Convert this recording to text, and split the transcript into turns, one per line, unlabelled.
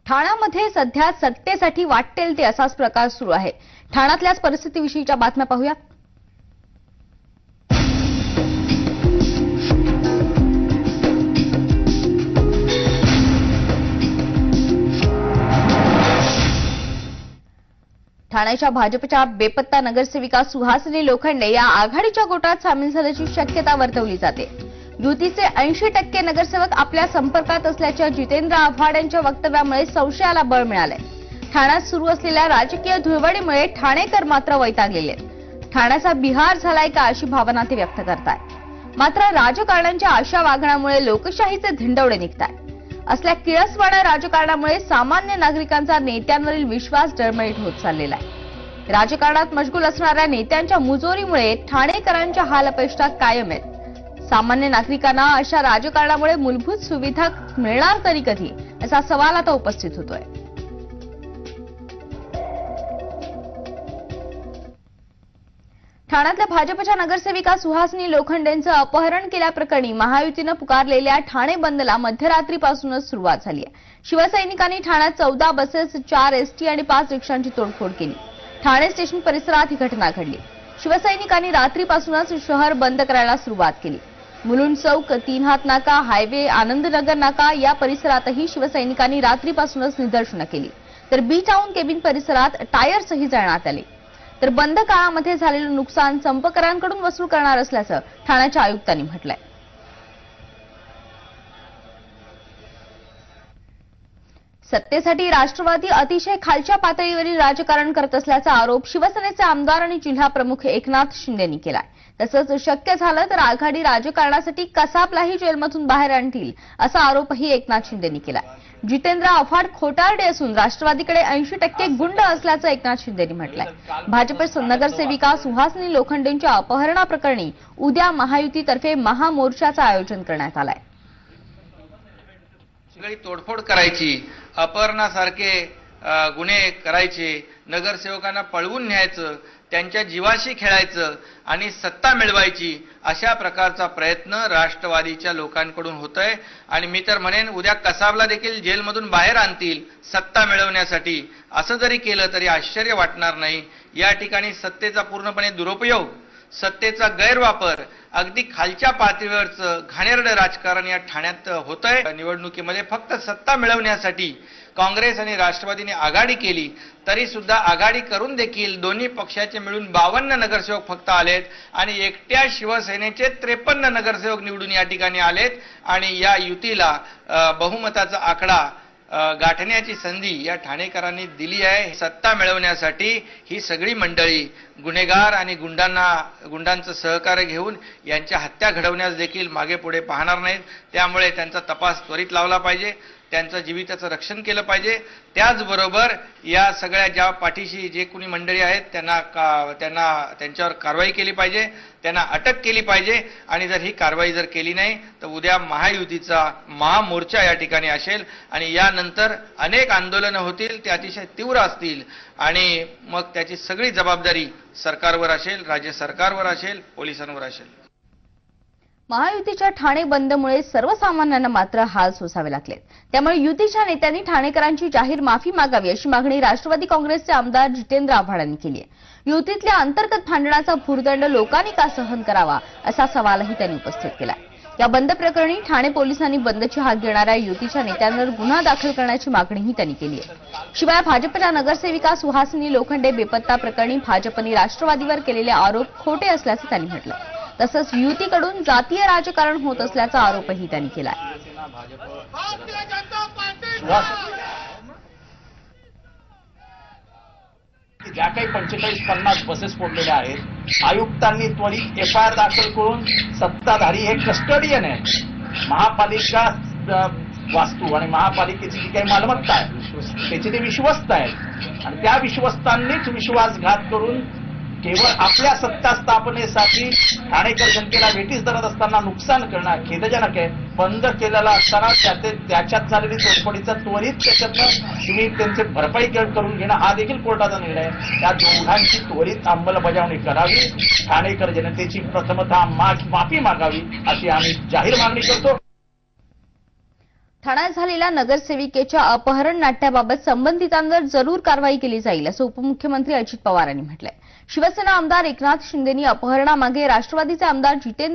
ठाण्यामध्ये सध्या सत्तेसाठी वाटेल ते असाच प्रकार सुरू आहे। ठाण्यातल्याच परिस्थितीविषयीच्या बातम्या पाहूया। ठाण्याच्या भाजपच्या बेपत्ता नगरसेविका सुहासिनी लोखंडे या आघाडीच्या गोटात सामील झाल्याची शक्यता वर्तवली जाते। युतीचे 80% नगरसेवक आपल्या संपर्कात असल्याच्या जितेंद्र आव्हाड यांच्या वक्तव्यामुळे संशयाला बळ मिळाले। ठाण्यात सुरू असलेल्या राजकीय धुळवडीमुळे ठाणेकर मात्र वैतागलेले आहेत। ठाण्याचा बिहार झालाय का अशी भावना ते व्यक्त करतायत। मात्र राजकारण्यांच्या अशा वागण्यामुळे लोकशाहीचे धिंडवडे निघतायत। असल्या किळसवाणा राजकारणामुळे सामान्य नागरिकांचा नेत्यांवरील विश्वास डळमळीत होत चाललेला आहे। राजकारणात मशगूल असणाऱ्या नेत्यांच्या मुजोरीमुळे ठाणेकरांच्या हालअपेष्टा कायम आहेत। सामान्य नागरिकांना अशा राजकारणामुळे मूलभूत सुविधा मिळणार तरी कधी असा सवाल आता उपस्थित होतोय। ठाण्यातल्या भाजपच्या नगरसेविका सुहासिनी लोखंडेंचं अपहरण केल्याप्रकरणी महायुतीनं पुकारलेल्या ठाणे बंदला मध्यरात्रीपासूनच सुरुवात झाली आहे। शिवसैनिकांनी ठाण्यात 14 बसेस, 4 एसटी आणि 5 रिक्षांची तोडफोड केली। ठाणे स्टेशन परिसरात ही घटना घडली। शिवसैनिकांनी रात्रीपासूनच शहर बंद करायला सुरुवात केली। मुलुंड चौक, 3 हात नाका, हायवे, आनंदनगर नाका या परिसरातही शिवसैनिकांनी रात्रीपासूनच निदर्शनं केली। तर बी टाउन केबिन परिसरात टायर्सही जाळण्यात आले। तर बंद काळामध्ये झालेलं नुकसान संपकरांकडून वसूल करणार असल्याचं ठाण्याच्या आयुक्तांनी म्हटलंय। सत्तेसाठी राष्ट्रवादी अतिशय खालच्या पातळीवरील राजकारण करत असल्याचा आरोप शिवसेनेचे आमदार आणि जिल्हा प्रमुख एकनाथ शिंदेंनी केलाय। तसंच शक्य झालं तर आघाडी राजकारणासाठी कसाबलाही जेलमधून बाहेर आणतील असा आरोपही एकनाथ शिंदेंनी केलाय। जितेंद्र आव्हाड खोटारडे असून राष्ट्रवादीकडे 80% गुंड असल्याचं एकनाथ शिंदेंनी म्हटलंय। भाजप नगरसेविका सुहासिनी लोखंडेंच्या अपहरणाप्रकरणी उद्या महायुतीतर्फे महामोर्चाचं आयोजन करण्यात आलंय।
सगळी तोडफोड करायची, अपहरणासारखे गुन्हे करायचे, नगरसेवकांना पळवून न्यायचं, त्यांच्या जीवाशी खेळायचं आणि सत्ता मिळवायची अशा प्रकारचा प्रयत्न राष्ट्रवादीच्या लोकांकडून होतोय। आणि मी तर म्हणेन उद्या कसाबला देखील जेलमधून बाहेर आणतील सत्ता मिळवण्यासाठी। असं जरी केलं तरी आश्चर्य वाटणार नाही। या ठिकाणी सत्तेचा पूर्णपणे दुरुपयोग, सत्तेचा गैरवापर, अगदी खालच्या पातळीवरचं घाणेरडं राजकारण या ठाण्यात होतंय। निवडणुकीमध्ये फक्त सत्ता मिळवण्यासाठी काँग्रेस आणि राष्ट्रवादीने आघाडी केली तरी सुद्धा आघाडी करून देखील दोन्ही पक्षाचे मिळून 52 नगरसेवक फक्त आलेत आणि एकट्या शिवसेनेचे 53 नगरसेवक निवडून या ठिकाणी आलेत। आणि या युतीला बहुमताचा आकडा गाठण्याची संधी या ठाणेकरांनी दिली आहे। सत्ता मिळवण्यासाठी ही सगळी मंडळी गुन्हेगार आणि गुंडांचं सहकार्य घेऊन यांच्या हत्या घडवण्यास देखील मागे पुढे पाहणार नाहीत। त्यामुळे त्यांचा तपास त्वरित लावला पाहिजे, त्यांचं जीविताचं रक्षण केलं पाहिजे। त्याचबरोबर या सगळ्या ज्या पाठीशी जे कोणी मंडळी आहेत त्यांच्यावर कारवाई केली पाहिजे, त्यांना अटक केली पाहिजे। आणि जर ही कारवाई जर केली नाही तर उद्या महायुतीचा महामोर्चा या ठिकाणी असेल आणि यानंतर अनेक आंदोलनं होतील, ते अतिशय तीव्र असतील आणि मग त्याची सगळी जबाबदारी सरकारवर असेल, राज्य सरकारवर असेल, पोलिसांवर असेल।
महायुतीच्या ठाणे बंदमुळे सर्वसामान्यांना मात्र हाल सोसावे लागले। त्यामुळे युतीच्या नेत्यांनी ठाणेकरांची जाहीर माफी मागावी अशी मागणी राष्ट्रवादी काँग्रेसचे आमदार जितेंद्र आव्हाड यांनी केली आहे। युतीतल्या अंतर्गत भांडणाचा भुर्दंड लोकांनी का सहन करावा असा सवालही त्यांनी उपस्थित केला। या बंद प्रकरणी ठाणे पोलिसांनी बंदची हाक घेणाऱ्या युतीच्या नेत्यांवर गुन्हा दाखल करण्याची मागणीही त्यांनी केली आहे। शिवाय भाजपच्या नगरसेविका सुहासिनी लोखंडे बेपत्ता प्रकरणी भाजपने राष्ट्रवादीवर केलेले आरोप खोटे असल्याचं त्यांनी म्हटलं। तसंच युतीकडून जातीय राजकारण होत असल्याचा आरोपही त्यांनी केला।
ज्या काही 45-50 बसेस फोडलेल्या आहेत, आयुक्तांनी त्वरित एफआयआर दाखल करून सत्ताधारी हे कस्टडियन आहे, महापालिका वास्तू आणि महापालिकेची जी काही मालमत्ता आहे त्याचे ते विश्वस्त आहेत आणि त्या विश्वस्तांनीच विश्वासघात करून केवळ आपल्या सत्ता स्थापनेसाठी ठाणेकर जनतेला भेटीस धरत असताना नुकसान करणं खेदजनक आहे। बंद केलेला असताना त्याच्यात झालेली तोडफोडीचा त्वरित त्याच्यातनं तुम्ही त्यांचे भरपाई करून घेणं हा देखील कोर्टाचा निर्णय आहे। त्या दोघांची त्वरित अंमलबजावणी करावी, ठाणेकर जनतेची प्रथमतः माफी मागावी अशी आम्ही जाहीर मागणी करतो।
ठाण्यात झालेल्या नगरसेविकेच्या अपहरण नाट्याबाबत संबंधितांवर जरूर कारवाई केली जाईल असं उपमुख्यमंत्री अजित पवार यांनी म्हटलंय. शिवसेना आमदार एकनाथ शिंदेंनी अपहरणामागे राष्ट्रवादीचे आमदार जितेंद्र